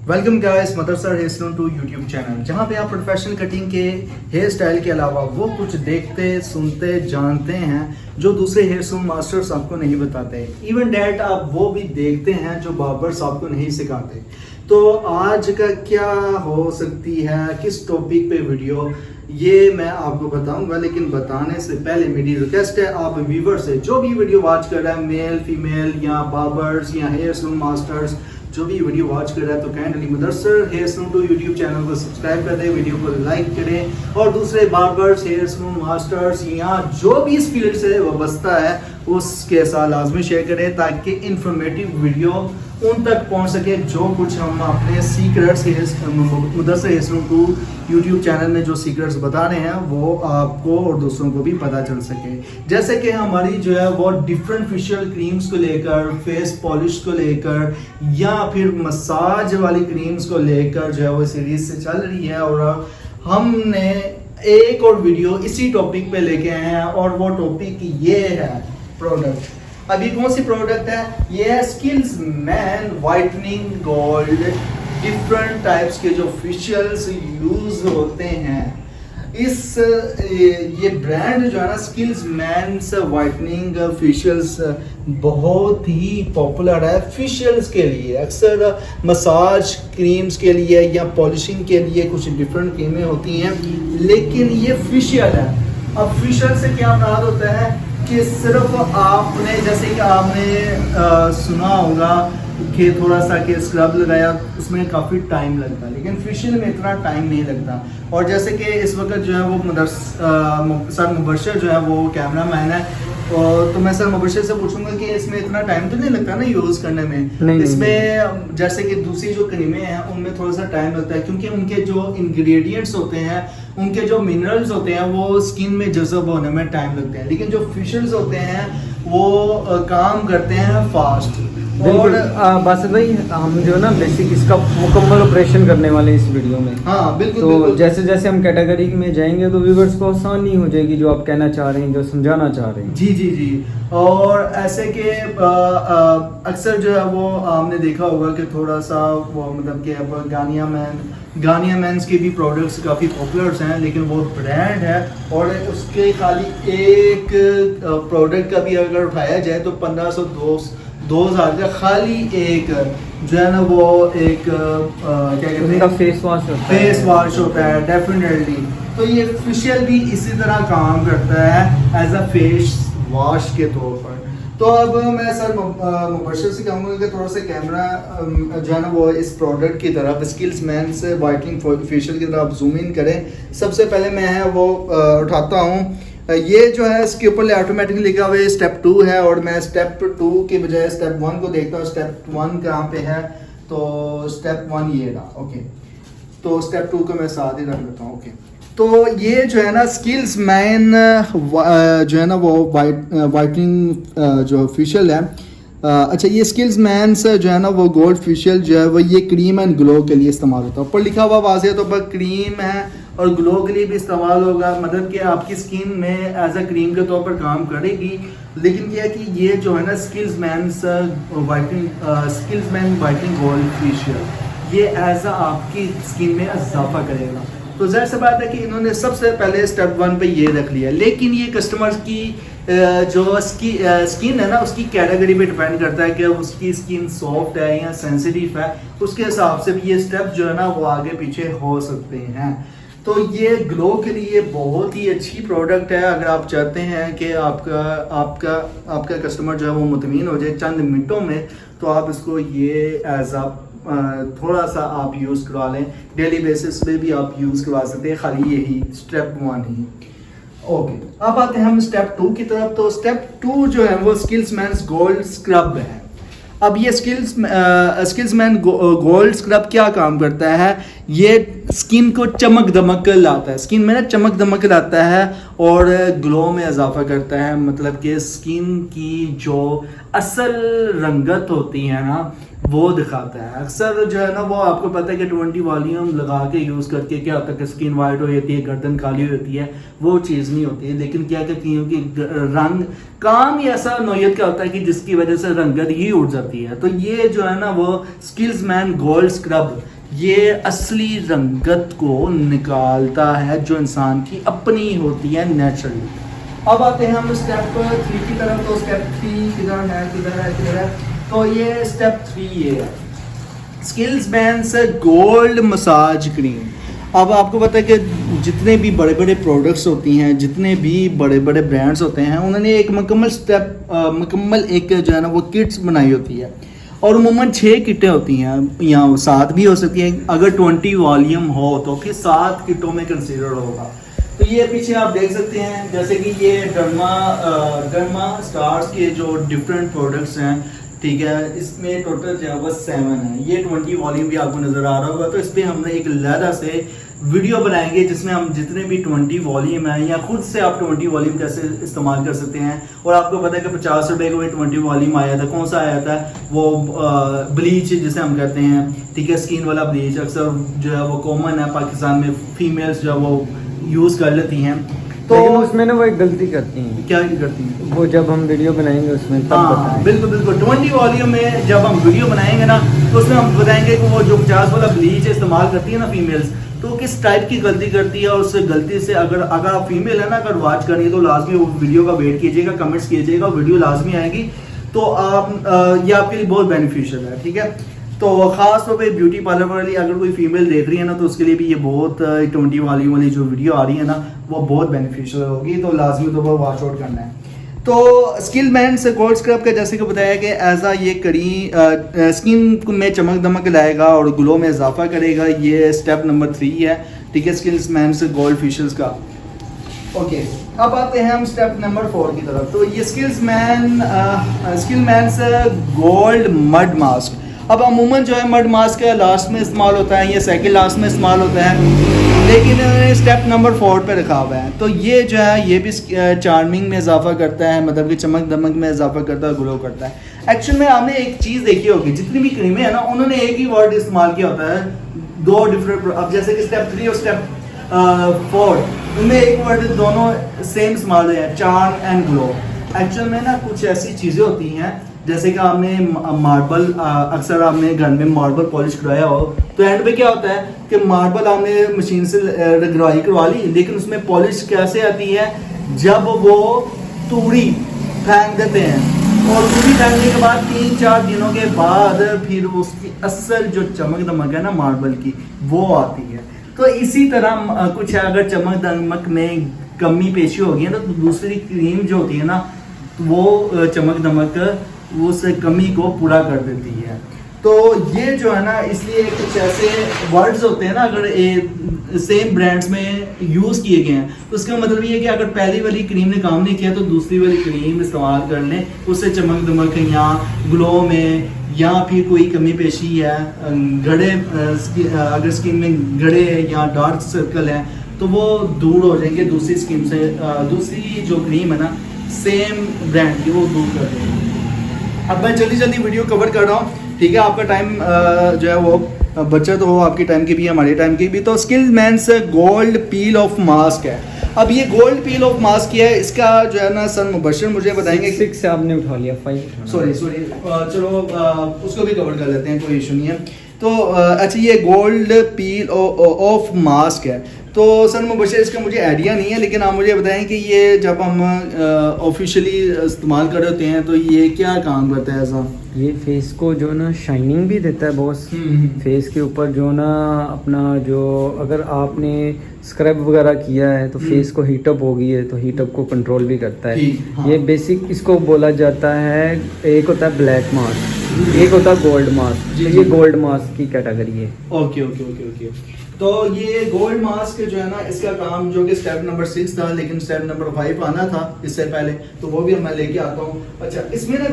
Welcome guys Madrasa hair salon to YouTube channel, जहां पे आप प्रोफेशनल कटिंग के हेयर स्टाइल के अलावा वो कुछ देखते सुनते जानते हैं जो दूसरे हेयर सैलून मास्टर्स आपको नहीं बताते। इवन डैट आप वो भी देखते हैं जो बार्बर्स आपको नहीं सिखाते। तो आज का क्या हो सकती है, किस टॉपिक पे वीडियो, ये मैं आपको बताऊंगा। लेकिन बताने से पहले मेरी रिक्वेस्ट है आप व्यूवर से, जो भी वीडियो वॉच कर रहा है, मेल फीमेल या बार्बर्स या हेयर सैलून मास्टर्स, जो भी वीडियो वॉच कर रहा है, तो kindly Madrasa hair salon to YouTube channel को सब्सक्राइब कर दें, वीडियो को लाइक करें और दूसरे बार्बर्स, हेयर सैलून मास्टर्स या जो भी इस फील्ड से वाबस्ता है उसके साथ लाजमी शेयर करें, ताकि इंफॉर्मेटिव वीडियो उन तक पहुंच सके जो कुछ हम अपने secrets Madrasa hair salon to YouTube channel में जो सीक्रेट्स बता रहे हैं वो आपको और दूसरों को भी पता चल सके। जैसे कि हमारी जो है वो डिफरेंट फेशियल क्रीम्स को लेकर, फेस पॉलिश को लेकर या फिर मसाज वाली क्रीम्स को लेकर जो है वो सीरीज से चल रही है, और हमने एक और वीडियो इसी टॉपिक पे लेके आए हैं और वो टॉपिक ये है प्रोडक्ट। अभी कौन सी प्रोडक्ट है? ये है skills man whitening gold. Different types के जो फेशियल्स यूज होते हैं, ये ब्रांड जो है ना स्किल्स मैन वाइटनिंग फेशियल्स बहुत ही पॉपुलर है फेशियल्स के लिए। अक्सर मसाज क्रीम्स के लिए या पॉलिशिंग के लिए कुछ डिफरेंट क्रीमें होती हैं, लेकिन ये फेशियल है। अब फेशियल से क्या मुराद होता है कि सिर्फ आपने, जैसे कि आपने सुना होगा कि थोड़ा सा कि स्क्रब लगाया उसमें काफ़ी टाइम लगता है, लेकिन फेशियल में इतना टाइम नहीं लगता। और जैसे कि इस वक्त जो है वो सर मुबशर जो है वो कैमरा मैन है, तो मैं सर मुबशर से पूछूंगा कि इसमें इतना टाइम तो नहीं लगता ना यूज़ करने में? इसमें जैसे कि दूसरी जो क्रीमें हैं उनमें थोड़ा सा टाइम लगता है, क्योंकि उनके जो इंग्रेडिएंट्स होते हैं, उनके जो मिनरल्स होते हैं वो स्किन में जज़ब होने में टाइम लगते हैं, लेकिन जो फेशियल्स होते हैं वो काम करते हैं फास्ट। और बासित भाई, हम जो है ना बेसिक इसका मुकम्मल ऑपरेशन करने वाले हैं इस वीडियो में। हाँ बिल्कुल। तो बिल्कुल। जैसे जैसे हम कैटेगरी में जाएंगे तो व्यूअर्स को आसानी हो जाएगी जो आप कहना चाह रहे हैं, जो समझाना चाह रहे हैं। जी जी जी। और ऐसे कि अक्सर जो है वो आपने देखा होगा कि थोड़ा सा वो मतलब कि अब गानिया मैन्स के भी प्रोडक्ट्स काफ़ी पॉपुलर हैं, लेकिन वो ब्रांड है और उसके खाली एक प्रोडक्ट का भी अगर उठाया जाए तो 1500-2000 का खाली एक जो है ना वो एक क्या कहते हैं, फेस वॉश होता है डेफिनेटली। तो ये फेशियल भी इसी तरह काम करता है एज अ फेस वॉश के तौर पर। तो अब मैं सर मुबशर से कहूँगा कि थोड़ा सा कैमरा जो है ना वो इस प्रोडक्ट की तरफ, स्किल्स मैन से वाइटनिंग फेशियल की तरफ जूम इन करें। सबसे पहले मैं है वो उठाता हूँ, ये जो है इसके ऊपर ऑटोमेटिकली लिखा हुआ है स्टेप 2 है, और मैं स्टेप 2 के बजाय स्टेप 1 को देखता हूँ। स्टेप 1 कहाँ पे है? तो स्टेप 1 ये रहा। ओके, तो स्टेप 2 को मैं साथ ही रख लेता हूँ। ओके, तो ये जो है ना स्किल्स मैन जो है ना वो वाइटनिंग जो फेशियल है। अच्छा, ये स्किल्स मैन से जो है ना वो गोल्ड फेशियल जो है वो ये क्रीम एंड ग्लो के लिए इस्तेमाल होता है। ऊपर लिखा हुआ वाज़ेह तौर पर क्रीम है और ग्लो के लिए भी इस्तेमाल होगा, मतलब कि आपकी स्किन में एज अ क्रीम के तौर पर काम करेगी। लेकिन यह है कि ये जो है ना skills man whitening gold facial, ये एज अ आपकी स्किन में इजाफा करेगा। तो ज़ाहिर सी बात है कि इन्होंने सबसे पहले स्टेप 1 पे ये रख लिया, लेकिन ये कस्टमर्स की जो स्किन है ना उसकी कैटेगरी पे डिपेंड करता है कि उसकी स्किन सॉफ्ट है या सेंसिटिव है, उसके हिसाब से भी ये स्टेप जो है ना वो आगे पीछे हो सकते हैं। तो ये ग्लो के लिए बहुत ही अच्छी प्रोडक्ट है। अगर आप चाहते हैं कि आपका कस्टमर जो है वो मुतमीन हो जाए चंद मिनटों में, तो आप इसको ये एज अ थोड़ा सा आप यूज़ करवा लें, डेली बेसिस पे भी आप यूज़ करवा सकते हैं, खाली यही स्टेप 1 ही। ओके, अब आते हैं हम स्टेप 2 की तरफ। तो स्टेप 2 जो है वो स्किल्स मैन गोल्ड स्क्रब है। अब ये स्किल्स मैन गोल्ड स्क्रब क्या काम करता है? ये स्किन को चमक दमक लाता है, स्किन में ना चमक दमक लाता है और ग्लो में इजाफा करता है। मतलब कि स्किन की जो असल रंगत होती है ना वो दिखाता है। अक्सर जो है ना वो आपको पता है कि 20 वॉल्यूम लगा के यूज़ करके क्या होता है कि स्किन वाइट हो जाती है, गर्दन काली होती है, वो चीज़ नहीं होती है। लेकिन क्या कहती है कि रंग काम ही ऐसा नौयत का होता है कि जिसकी वजह से रंगत ही उड़ जाती है। तो ये जो है ना वो स्किल्स मैन गोल्ड स्क्रब ये असली रंगत को निकालता है जो इंसान की अपनी होती है नेचुरली। अब आते हैं हम स्टेप 3 की तरफ। तो स्टेप 3 किधर है। तो ये स्टेप 3 ये है, स्किल्स बैंस गोल्ड मसाज क्रीम। अब आपको पता है कि जितने भी बड़े बड़े प्रोडक्ट्स होती हैं, जितने भी बड़े बड़े ब्रांड्स होते हैं, उन्होंने एक मुकम्मल एक जो है ना वो किट्स बनाई होती है, और उमूमन 6 किटें होती हैं, या 7 भी हो सकती हैं। अगर 20 वॉल्यूम हो तो फिर 7 किटों में कंसीडर होगा। तो ये पीछे आप देख सकते हैं, जैसे कि ये डर्मा स्टार्स के जो डिफरेंट प्रोडक्ट्स हैं, ठीक है, इसमें टोटल जो है वो 7 है। ये 20 वॉल्यूम भी आपको नज़र आ रहा होगा। तो इस पर हमने एक अलहदा से वीडियो बनाएंगे जिसमें हम जितने भी 20 वॉल्यूम हैं, या खुद से आप 20 वॉल्यूम कैसे इस्तेमाल कर सकते हैं। और आपको पता है कि 50 रुपये को 20 वॉल्यूम आया था। कौन सा आया था? वो ब्लीच जिसे हम कहते हैं, ठीक है, स्किन वाला ब्लीच। अक्सर जो है वो कॉमन है पाकिस्तान में, फीमेल्स जो है वो यूज़ कर लेती हैं। तो उसमें ना वो एक गलती करती हैं। क्या करती हैं? वो जब हम वीडियो बनाएंगे उसमें तब हाँ बिल्कुल 20 वॉल्यूम में जब हम वीडियो बनाएंगे ना, तो उसमें हम बताएंगे कि वो जो 50 वाला ब्लीच इस्तेमाल करती है ना फीमेल्स, तो किस टाइप की गलती करती है। और उस गलती से अगर आप फीमेल है ना, अगर वॉच करनी है तो लाजमी वो वीडियो का वेट कीजिएगा, कमेंट्स कीजिएगा, वीडियो लाजमी आएगी। तो आप ये आपके लिए बहुत बेनिफिशियल है, ठीक है। तो ख़ास तौर पे ब्यूटी पार्लर वाली अगर कोई फीमेल देख रही है ना, तो उसके लिए भी ये बहुत 20 वॉल्यूम वाली जो वीडियो आ रही है ना, वो बहुत बेनिफिशियल होगी। तो लाजमी तो वो वॉच आउट करना है। तो स्किल मैन से गोल्ड स्क्रब का जैसे कि बताया कि एज ये स्किन में चमक दमक लाएगा और ग्लो में इजाफा करेगा। ये स्टेप नंबर 3 है, ठीक है, स्किल्स मैन से गोल्ड फेशियल्स का। ओके, अब आते हैं हम स्टेप नंबर 4 की तरफ। तो ये स्किल मैन से गोल्ड मड मास्क। अब अमूमन जो है मड मास्क का लास्ट में इस्तेमाल होता है, ये सेकंड लास्ट में इस्तेमाल होता है, लेकिन स्टेप नंबर 4 पे रखा हुआ है। तो ये जो है ये भी चार्मिंग में इजाफा करता है, मतलब कि चमक दमक में इजाफा करता है, ग्लो करता है। एक्चुअल में आपने एक चीज़ देखी होगी, जितनी भी क्रीमें हैं ना, उन्होंने एक ही वर्ड इस्तेमाल किया होता है, 2 डिफरेंट। अब जैसे कि स्टेप 3 और स्टेप 4 उनमें एक वर्ड दोनों सेम इस्तेमाल हुए हैं, चार्म एंड ग्लो। एक्चुअल में ना कुछ ऐसी चीज़ें होती हैं, जैसे कि आपने मार्बल, अक्सर आपने घर में मार्बल पॉलिश करवाया हो, तो एंड पे क्या होता है कि मार्बल आपने मशीन से रगड़ाई करवा ली, लेकिन उसमें पॉलिश कैसे आती है? जब वो तूड़ी फेंक देते हैं, और तूड़ी फेंकने के बाद 3-4 दिनों के बाद फिर उसकी असल जो चमक दमक है ना मार्बल की, वो आती है। तो इसी तरह कुछ है, अगर चमक दमक में कमी पेशी होगी ना, तो दूसरी क्रीम जो होती है ना, वो चमक दमक उस कमी को पूरा कर देती है। तो ये जो है ना, इसलिए कुछ ऐसे वर्ड्स होते हैं ना, अगर सेम ब्रांड्स में यूज़ किए गए हैं, तो उसका मतलब ये है कि अगर पहली वाली क्रीम ने काम नहीं किया तो दूसरी वाली क्रीम इस्तेमाल कर लें, उससे चमक दमक या ग्लो में, या फिर कोई कमी पेशी है, गड़े अगर स्किन में गड़े या डार्क सर्कल है, तो वो दूर हो जाएंगे दूसरी स्किन से। दूसरी जो क्रीम है ना सेम ब्रांड की, वो दूर कर देंगे। अब मैं जल्दी वीडियो कवर कर रहा हूँ, ठीक है, आपका टाइम जो है वो बचत हो, आपकी टाइम की भी हमारे टाइम की भी। तो skill men's gold peel off mask है। अब ये गोल्ड पील ऑफ मास्क किया है, इसका जो है ना सन मुबशर मुझे बताएंगे। 6 से आपने उठा लिया, 5 सॉरी चलो उसको भी कवर कर लेते हैं, कोई इशू नहीं है। तो अच्छा, ये गोल्ड पील ऑफ मास्क है। तो सन मुबशर इसका मुझे आइडिया नहीं है, लेकिन आप मुझे बताएं कि ये जब हम ऑफिशियली इस्तेमाल कर रहे होते हैं तो ये क्या काम करता है ऐसा? ये फेस को जो ना शाइनिंग भी देता है बॉस। फेस के ऊपर जो ना अपना जो, अगर आपने स्क्रब वगैरह किया है तो फेस को हीटअप हो गई है, तो हीटअप को कंट्रोल भी करता है। हाँ। ये बेसिक इसको बोला जाता है। एक होता है ब्लैक मास्क, एक होता है गोल्ड मास्क। ये गोल्ड मास्क की कैटेगरी है। Okay okay okay okay. तो ये गोल्ड मास्क जो है ना, इसका काम जो कि स्टेप नंबर 6 था, लेकिन स्टेप नंबर 5 आना था इससे पहले, तो वो भी मैं लेके आता हूँ। अच्छा, इसमें ना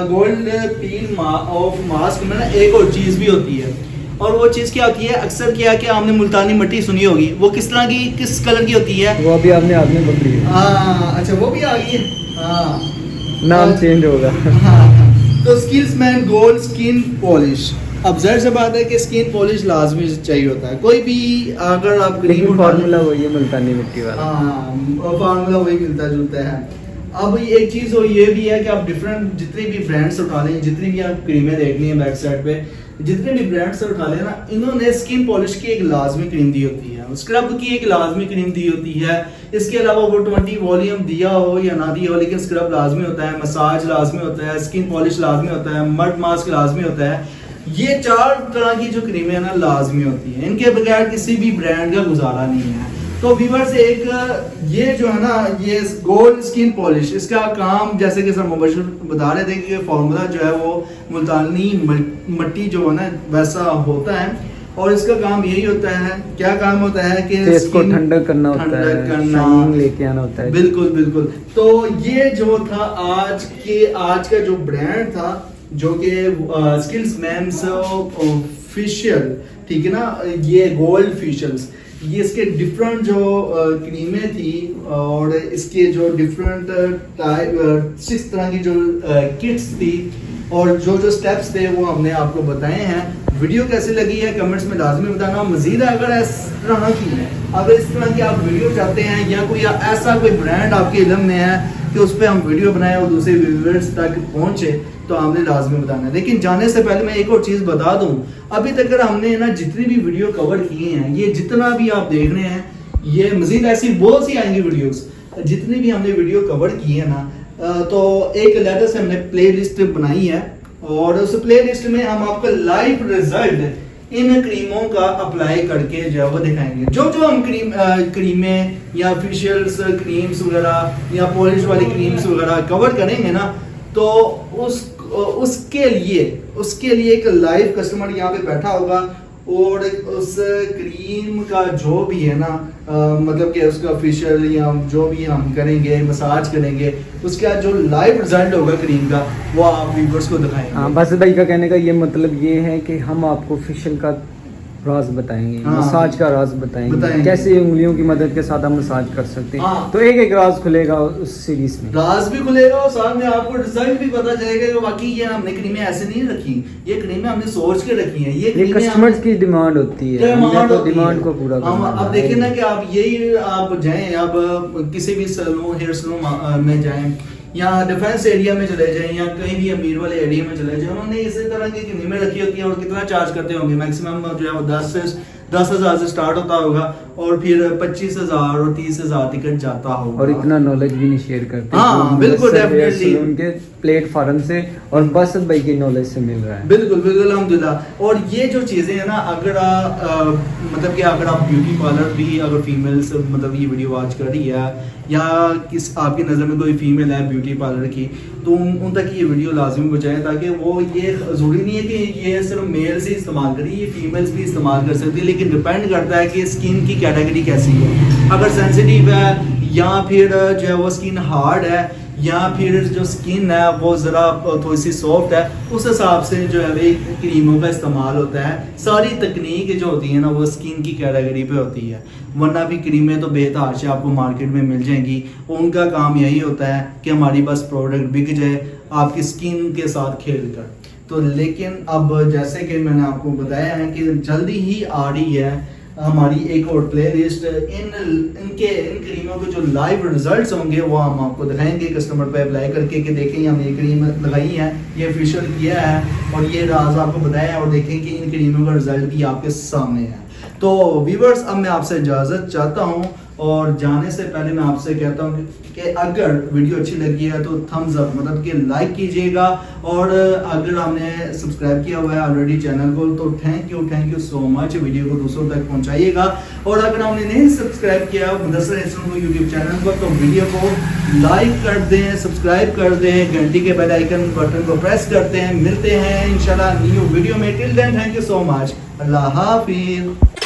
गोल्ड पील ऑफ मास्क में ना एक और चीज़ भी होती है, और वो चीज़ क्या होती है? अक्सर क्या है कि आपने मुल्तानी मिट्टी सुनी होगी, वो किस तरह की, किस कलर की होती है? वो अभी आपने आदमी पकड़ी है। हाँ अच्छा, वो भी आ गई है। हाँ, नाम चेंज होगा। हाँ, तो skills man gold skin polish. अब ज़ाहिर सी बात है कि स्किन पॉलिश लाजमी चाहिए होता है, कोई भी अगर आप क्रीम, फार्मूला वही है मुल्तानी मिट्टी वाला। हाँ, फार्मूला वही मिलता जुलता है। अब एक चीज़ और ये भी है कि आप डिफरेंट जितने भी ब्रांड्स उठा लें, जितनी भी आप क्रीमें देख ली हैं बैक साइड पे, जितने भी ब्रांड से उठा लेना, इन्होंने स्किन पॉलिश की एक लाजमी क्रीम दी होती है, स्क्रब की एक लाजमी क्रीम दी होती है। इसके अलावा वो 20 वॉल्यूम दिया हो या ना दिया हो, लेकिन स्क्रब लाजमी होता है, मसाज लाजमी होता है, स्किन पॉलिश लाजमी होता है, मड मास्क लाजमी होता है। ये 4 तरह की जो क्रीमें है ना लाजमी होती हैं, इनके बगैर किसी भी ब्रांड का गुजारा नहीं है। तो व्यूअर्स एक ये जो है ना, ये गोल्ड स्किन पॉलिश, इसका काम जैसे कि सर मुबशिर बता रहे थे कि फॉर्मूला जो है वो मुल्तानी मिट्टी जो है ना वैसा होता है, और इसका काम यही होता है, क्या काम होता है कि फेस को ठंडा करना होता है, शाइनिंग लेके आना होता है। बिल्कुल बिल्कुल। तो ये जो था आज का जो ब्रांड था, जो कि स्किल्स मैम्स ऑफिशियल, ठीक है ना, ये गोल्ड फेशियल्स, ये इसके डिफरेंट जो क्रीमें थी और इसके जो डिफरेंट 6 तरह की जो किट्स थी और जो स्टेप्स थे वो हमने आपको बताए हैं। वीडियो कैसी लगी है कमेंट्स में लाजमी बताना। मजीद अगर इस तरह की है, अगर इस तरह की आप वीडियो चाहते हैं या कोई ऐसा कोई ब्रांड आपके इल्म में है कि उस पर हम वीडियो बनाएं और दूसरे व्यूअर्स तक पहुंचे, तो हमने लाजमी बताना है। लेकिन जाने से पहले मैं एक और चीज़ बता दूं, अभी तक हमने ना जितनी भी वीडियो कवर किए हैं, ये जितना भी आप देख रहे हैं, ये मजीद ऐसी बहुत सी आएंगी वीडियोस, जितनी भी हमने वीडियो कवर की है ना, तो एक लेटर से हमने प्ले लिस्ट बनाई है और उस प्ले लिस्ट में हम आपको लाइव रिजल्ट इन क्रीमों का अप्लाई करके जो है वो दिखाएंगे। जो हम क्रीमें या फेशियल्स क्रीम्स वगैरह या पॉलिश वाली क्रीम्स वगैरह कवर करेंगे ना, तो उसके लिए एक लाइव कस्टमर यहाँ पे बैठा होगा और उस क्रीम का जो भी है ना, मतलब कि उसका फेशियल या जो भी हम करेंगे, मसाज करेंगे, उसका जो लाइव रिजल्ट होगा क्रीम का, वो आप व्यूअर्स को दिखाएंगे। हाँ, बस भाई का कहने का ये मतलब ये है कि हम आपको फेशियल का राज बताएंगे, हाँ, मसाज का राज बताएंगे, कैसे उंगलियों की मदद के साथ हम मसाज कर सकते हैं। हाँ, तो एक राज खुलेगा उस सीरीज में, राज भी खुलेगा और साथ में आपको रिजल्ट भी पता चलेगा कि वाकई ये हमने क्रीमें ऐसे नहीं रखी, ये क्रीमें हमने सोच के रखी हैं। ये कस्टमर्स की डिमांड होती है, डिमांड को पूरा करना। अब देखिए ना कि आप यही आप जाएं, आप किसी भी सैलून, हेयर सैलून में जाएं या डिफेंस एरिया में चले जाएं या कहीं भी अमीर वाले एरिया में चले जाएं, उन्होंने इसी तरह की क्रीमें रखी होती है और कितना चार्ज करते होंगे, मैक्सिमम जो है वो 10,000 से स्टार्ट होता होगा और फिर 25,000 और 30,000 टिकट जाता होगा। और इतना नॉलेज भी नहीं शेयर करते। हाँ बिल्कुल, डेफिनेटली उनके प्लेटफॉर्म से और बसत भाई की नॉलेज से मिल रहा है। बिल्कुल बिल्कुल अल्हम्दुलिल्लाह। और ये जो चीज़ें हैं ना, अगर मतलब कि अगर आप ब्यूटी पार्लर भी, अगर फीमेल्स मतलब ये वीडियो वॉच कर रही है या आपकी नज़र में कोई फीमेल है ब्यूटी पार्लर की, तो उन तक ये वीडियो लाजमी पहुँचाएं, ताकि वो ये ज़रूरी नहीं है कि ये सिर्फ मेल से इस्तेमाल करें, ये फीमेल्स भी इस्तेमाल कर सकती है, लेकिन डिपेंड करता है कि स्किन की कैटेगरी कैसी है। अगर सेंसिटिव है या फिर जो है वो स्किन हार्ड है या फिर जो स्किन है वो ज़रा थोड़ी सी सॉफ्ट है, उस हिसाब से जो है वे क्रीमों का इस्तेमाल होता है। सारी तकनीक जो होती है ना वो स्किन की कैटेगरी पे होती है, वरना भी क्रीमें तो बेहतार से आपको मार्केट में मिल जाएंगी। उनका काम यही होता है कि हमारी बस प्रोडक्ट बिक जाए आपकी स्किन के साथ खेल कर। तो लेकिन अब जैसे कि मैंने आपको बताया है कि जल्दी ही आ रही है हमारी एक और प्ले लिस्ट, इन क्रीमों के जो लाइव रिजल्ट्स होंगे वो हम आपको दिखाएंगे कस्टमर पे अप्लाई करके कि देखें हमने ये क्रीम लगाई है, ये फेशियल किया है और ये राज आपको बताया है, और देखें कि इन क्रीमों का रिजल्ट भी आपके सामने है। तो व्यूअर्स, अब मैं आपसे इजाज़त चाहता हूँ और जाने से पहले मैं आपसे कहता हूँ कि अगर वीडियो अच्छी लगी है तो थम्स अप मतलब कि लाइक कीजिएगा, और अगर हमने सब्सक्राइब किया हुआ है ऑलरेडी चैनल को तो thank you so much, video को दूसरों तक पहुंचाइएगा। और अगर हमने नहीं सब्सक्राइब किया मुदस्सिर हसन को यूट्यूब चैनल पर, तो वीडियो को लाइक कर दें, सब्सक्राइब कर दें, घंटी के बेल आइकन बटन को प्रेस करते हैं। मिलते हैं इंशाल्लाह न्यू वीडियो में। Till then thank you so much, अल्लाह हाफिज़।